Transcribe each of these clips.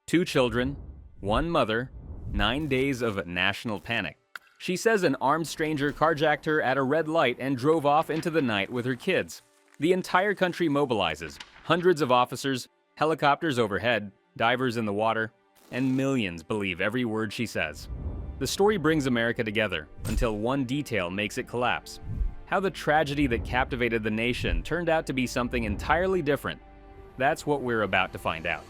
2 children, 1 mother, 9 days of national panic. She says an armed stranger carjacked her at a red light and drove off into the night with her kids. The entire country mobilizes. Hundreds of officers, helicopters overhead, divers in the water, and millions believe every word she says. The story brings America together until one detail makes it collapse. How the tragedy that captivated the nation turned out to be something entirely different. That's what we're about to find out.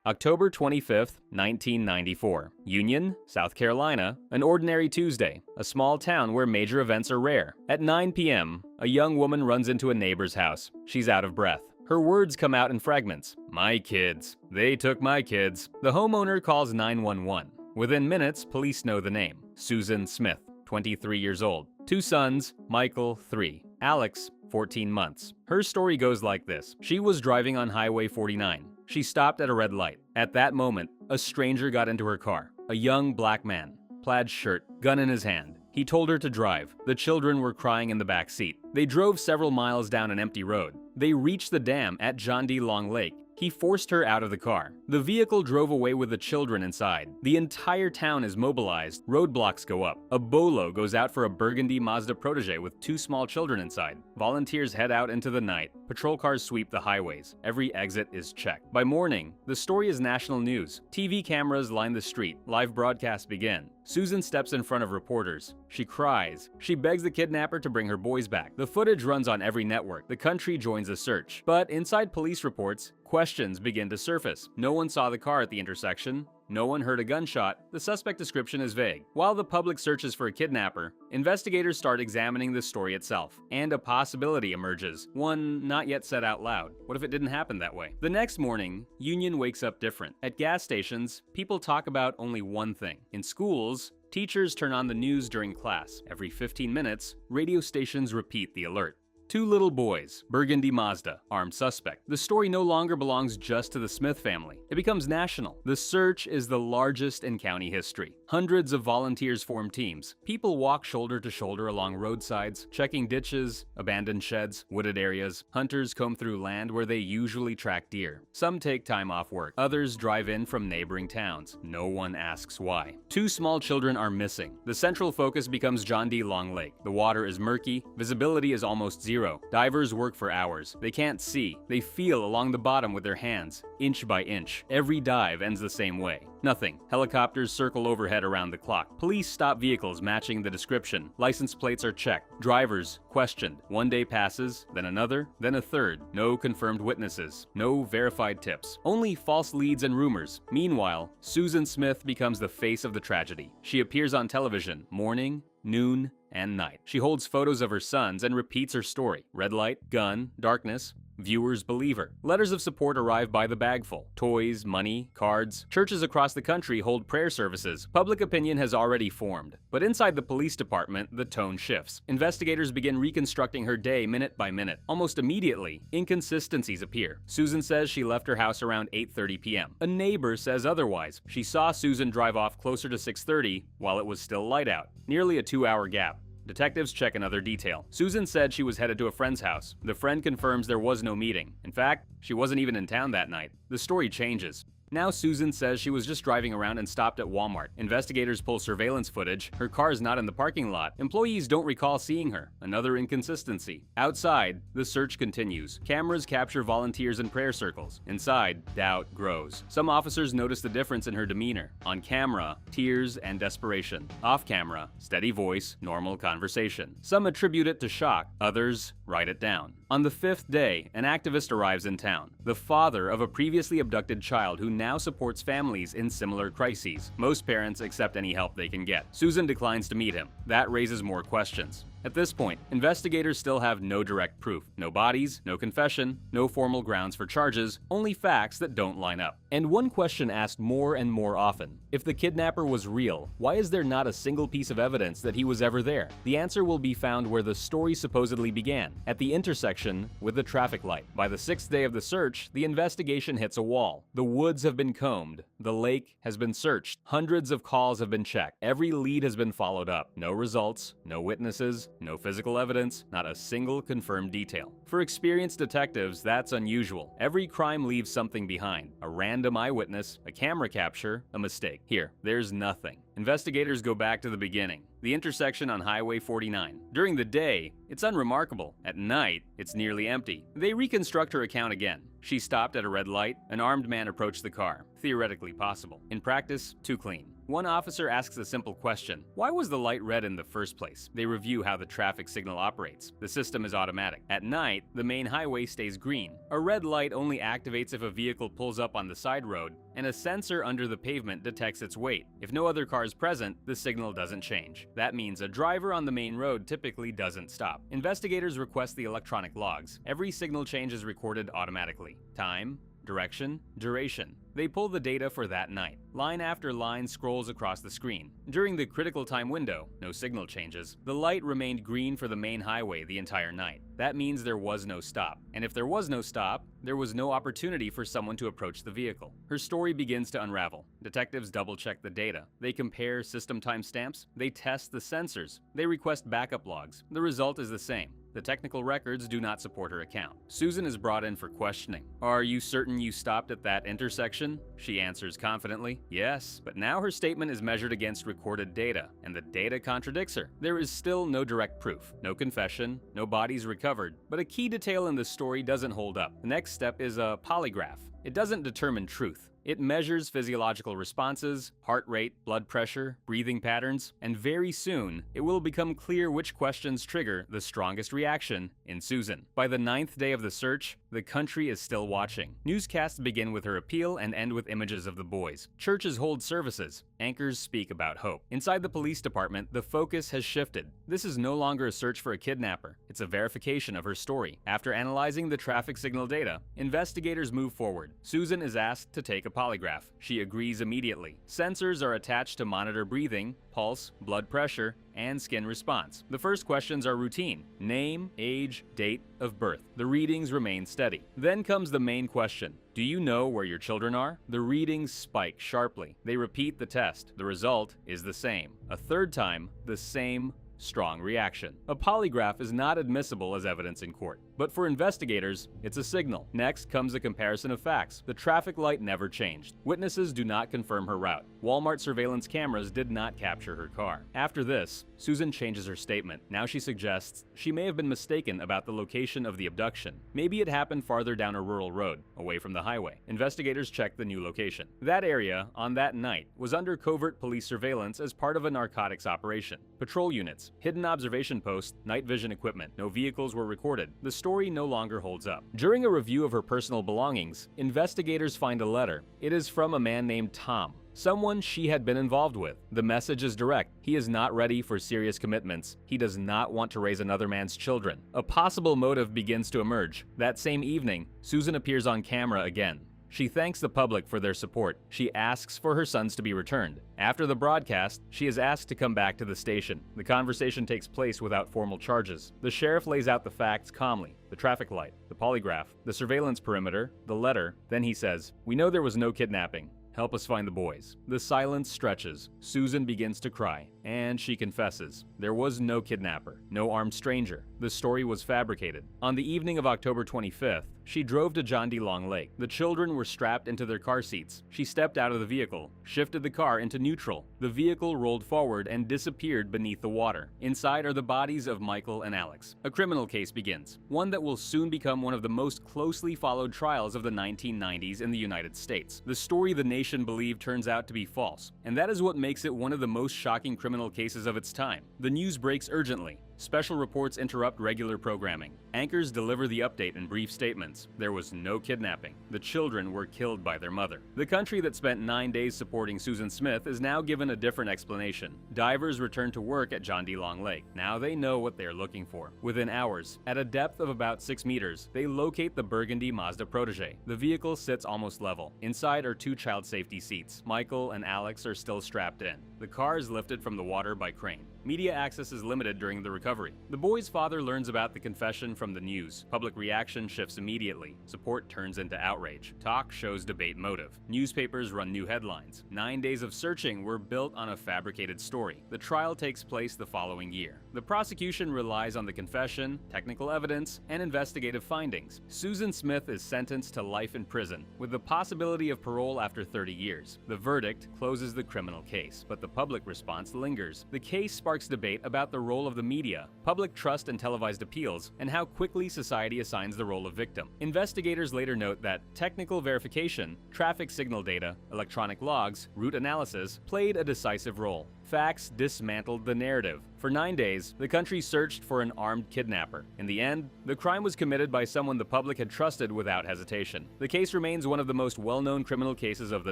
October 25th, 1994. Union, South Carolina, an ordinary Tuesday, a small town where major events are rare. At 9 p.m., a young woman runs into a neighbor's house. She's out of breath. Her words come out in fragments. "My kids. They took my kids." The homeowner calls 911. Within minutes, police know the name. Susan Smith, 23 years old. 2 sons, Michael, 3. Alex, 14 months. Her story goes like this. She was driving on Highway 49. She stopped at a red light. At that moment, a stranger got into her car. A young black man, plaid shirt, gun in his hand. He told her to drive. The children were crying in the back seat. They drove several miles down an empty road. They reached the dam at John D. Long Lake. He forced her out of the car. The vehicle drove away with the children inside. The entire town is mobilized. Roadblocks go up. A bolo goes out for a burgundy Mazda Protege with 2 small children inside. Volunteers head out into the night. Patrol cars sweep the highways. Every exit is checked. By morning, the story is national news. TV cameras line the street. Live broadcasts begin. Susan steps in front of reporters. She cries. She begs the kidnapper to bring her boys back. The footage runs on every network. The country joins the search. But inside police reports, questions begin to surface. No one saw the car at the intersection. No one heard a gunshot. The suspect description is vague. While the public searches for a kidnapper, investigators start examining the story itself. And a possibility emerges, one not yet said out loud. What if it didn't happen that way? The next morning, Union wakes up different. At gas stations, people talk about only one thing. In schools, teachers turn on the news during class. Every 15 minutes, radio stations repeat the alert. 2 little boys, burgundy Mazda, armed suspect. The story no longer belongs just to the Smith family. It becomes national. The search is the largest in county history. Hundreds of volunteers form teams. People walk shoulder to shoulder along roadsides, checking ditches, abandoned sheds, wooded areas. Hunters comb through land where they usually track deer. Some take time off work. Others drive in from neighboring towns. No one asks why. 2 small children are missing. The central focus becomes John D. Long Lake. The water is murky. Visibility is almost zero. Divers work for hours. They can't see. They feel along the bottom with their hands, inch by inch. Every dive ends the same way. Nothing. Helicopters circle overhead around the clock. Police stop vehicles matching the description. License plates are checked. Drivers questioned. 1 day passes, then another, then a third. No confirmed witnesses. No verified tips. Only false leads and rumors. Meanwhile, Susan Smith becomes the face of the tragedy. She appears on television, morning, noon, and night. She holds photos of her sons and repeats her story. Red light, gun, darkness. Viewers believe her. Letters of support arrive by the bagful. Toys, money, cards. Churches across the country hold prayer services. Public opinion has already formed. But inside the police department, the tone shifts. Investigators begin reconstructing her day minute by minute. Almost immediately, inconsistencies appear. Susan says she left her house around 8:30 p.m. A neighbor says otherwise. She saw Susan drive off closer to 6:30 while it was still light out. Nearly a 2-hour gap. Detectives check another detail. Susan said she was headed to a friend's house. The friend confirms there was no meeting. In fact, she wasn't even in town that night. The story changes. Now Susan says she was just driving around and stopped at Walmart. Investigators pull surveillance footage. Her car is not in the parking lot. Employees don't recall seeing her. Another inconsistency. Outside, the search continues. Cameras capture volunteers in prayer circles. Inside, doubt grows. Some officers notice the difference in her demeanor. On camera, tears and desperation. Off camera, steady voice, normal conversation. Some attribute it to shock. Others write it down. On the 5th day, an activist arrives in town. The father of a previously abducted child who now supports families in similar crises. Most parents accept any help they can get. Susan declines to meet him. That raises more questions. At this point, investigators still have no direct proof. No bodies, no confession, no formal grounds for charges, only facts that don't line up. And one question asked more and more often: if the kidnapper was real, why is there not a single piece of evidence that he was ever there? The answer will be found where the story supposedly began, at the intersection with the traffic light. By the 6th day of the search, the investigation hits a wall. The woods have been combed. The lake has been searched. Hundreds of calls have been checked. Every lead has been followed up. No results, no witnesses, no physical evidence, not a single confirmed detail. For experienced detectives, that's unusual. Every crime leaves something behind: a random eyewitness, a camera capture, a mistake. Here, there's nothing. Investigators go back to the beginning, the intersection on Highway 49. During the day, it's unremarkable. At night, it's nearly empty. They reconstruct her account again. She stopped at a red light. An armed man approached the car. Theoretically possible. In practice, too clean. One officer asks a simple question: why was the light red in the first place? They review how the traffic signal operates. The system is automatic. At night, the main highway stays green. A red light only activates if a vehicle pulls up on the side road, and a sensor under the pavement detects its weight. If no other car is present, the signal doesn't change. That means a driver on the main road typically doesn't stop. Investigators request the electronic logs. Every signal change is recorded automatically. Time, direction, duration. They pull the data for that night. Line after line scrolls across the screen. During the critical time window, no signal changes. The light remained green for the main highway the entire night. That means there was no stop. And if there was no stop, there was no opportunity for someone to approach the vehicle. Her story begins to unravel. Detectives double-check the data. They compare system timestamps. They test the sensors. They request backup logs. The result is the same. The technical records do not support her account. Susan is brought in for questioning. "Are you certain you stopped at that intersection?" She answers confidently, "Yes," but now her statement is measured against recorded data, and the data contradicts her. There is still no direct proof, no confession, no bodies recovered, but a key detail in the story doesn't hold up. The next step is a polygraph. It doesn't determine truth. It measures physiological responses, heart rate, blood pressure, breathing patterns, and very soon, it will become clear which questions trigger the strongest reaction in Susan. By the 9th day of the search, the country is still watching. Newscasts begin with her appeal and end with images of the boys. Churches hold services. Anchors speak about hope. Inside the police department, the focus has shifted. This is no longer a search for a kidnapper. It's a verification of her story. After analyzing the traffic signal data, investigators move forward. Susan is asked to take a polygraph. She agrees immediately. Sensors are attached to monitor breathing, pulse, blood pressure, and skin response. The first questions are routine: name, age, date of birth. The readings remain steady. Then comes the main question: do you know where your children are? The readings spike sharply. They repeat the test. The result is the same. A third time, the same strong reaction. A polygraph is not admissible as evidence in court, but for investigators, it's a signal. Next comes a comparison of facts. The traffic light never changed. Witnesses do not confirm her route. Walmart surveillance cameras did not capture her car. After this, Susan changes her statement. Now she suggests she may have been mistaken about the location of the abduction. Maybe it happened farther down a rural road, away from the highway. Investigators check the new location. That area, on that night, was under covert police surveillance as part of a narcotics operation. Patrol units, hidden observation posts, night vision equipment. No vehicles were recorded. The story no longer holds up. During a review of her personal belongings, investigators find a letter. It is from a man named Tom, someone she had been involved with. The message is direct. He is not ready for serious commitments. He does not want to raise another man's children. A possible motive begins to emerge. That same evening, Susan appears on camera again. She thanks the public for their support. She asks for her sons to be returned. After the broadcast, she is asked to come back to the station. The conversation takes place without formal charges. The sheriff lays out the facts calmly: the traffic light, the polygraph, the surveillance perimeter, the letter. Then he says, "We know there was no kidnapping. Help us find the boys." The silence stretches. Susan begins to cry, and she confesses. There was no kidnapper, no armed stranger. The story was fabricated. On the evening of October 25th, she drove to John D. Long Lake. The children were strapped into their car seats. She stepped out of the vehicle, shifted the car into neutral. The vehicle rolled forward and disappeared beneath the water. Inside are the bodies of Michael and Alex. A criminal case begins, one that will soon become one of the most closely followed trials of the 1990s in the United States. The story the nation believed turns out to be false, and that is what makes it one of the most shocking criminal cases of its time. The news breaks urgently. Special reports interrupt regular programming. Anchors deliver the update in brief statements. There was no kidnapping. The children were killed by their mother. The country that spent 9 days supporting Susan Smith is now given a different explanation. Divers return to work at John D. Long Lake. Now they know what they are looking for. Within hours, at a depth of about 6 meters, they locate the burgundy Mazda Protege. The vehicle sits almost level. Inside are 2 child safety seats. Michael and Alex are still strapped in. The car is lifted from the water by crane. Media access is limited during the recovery recovery. The boy's father learns about the confession from the news. Public reaction shifts immediately. Support turns into outrage. Talk shows debate motive. Newspapers run new headlines. 9 days of searching were built on a fabricated story. The trial takes place the following year. The prosecution relies on the confession, technical evidence, and investigative findings. Susan Smith is sentenced to life in prison, with the possibility of parole after 30 years. The verdict closes the criminal case, but the public response lingers. The case sparks debate about the role of the media, public trust in televised appeals, and how quickly society assigns the role of victim. Investigators later note that technical verification, traffic signal data, electronic logs, route analysis played a decisive role. Facts dismantled the narrative. For 9 days, the country searched for an armed kidnapper. In the end, the crime was committed by someone the public had trusted without hesitation. The case remains one of the most well-known criminal cases of the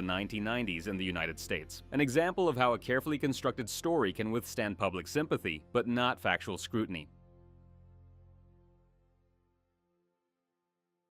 1990s in the United States, an example of how a carefully constructed story can withstand public sympathy, but not factual scrutiny.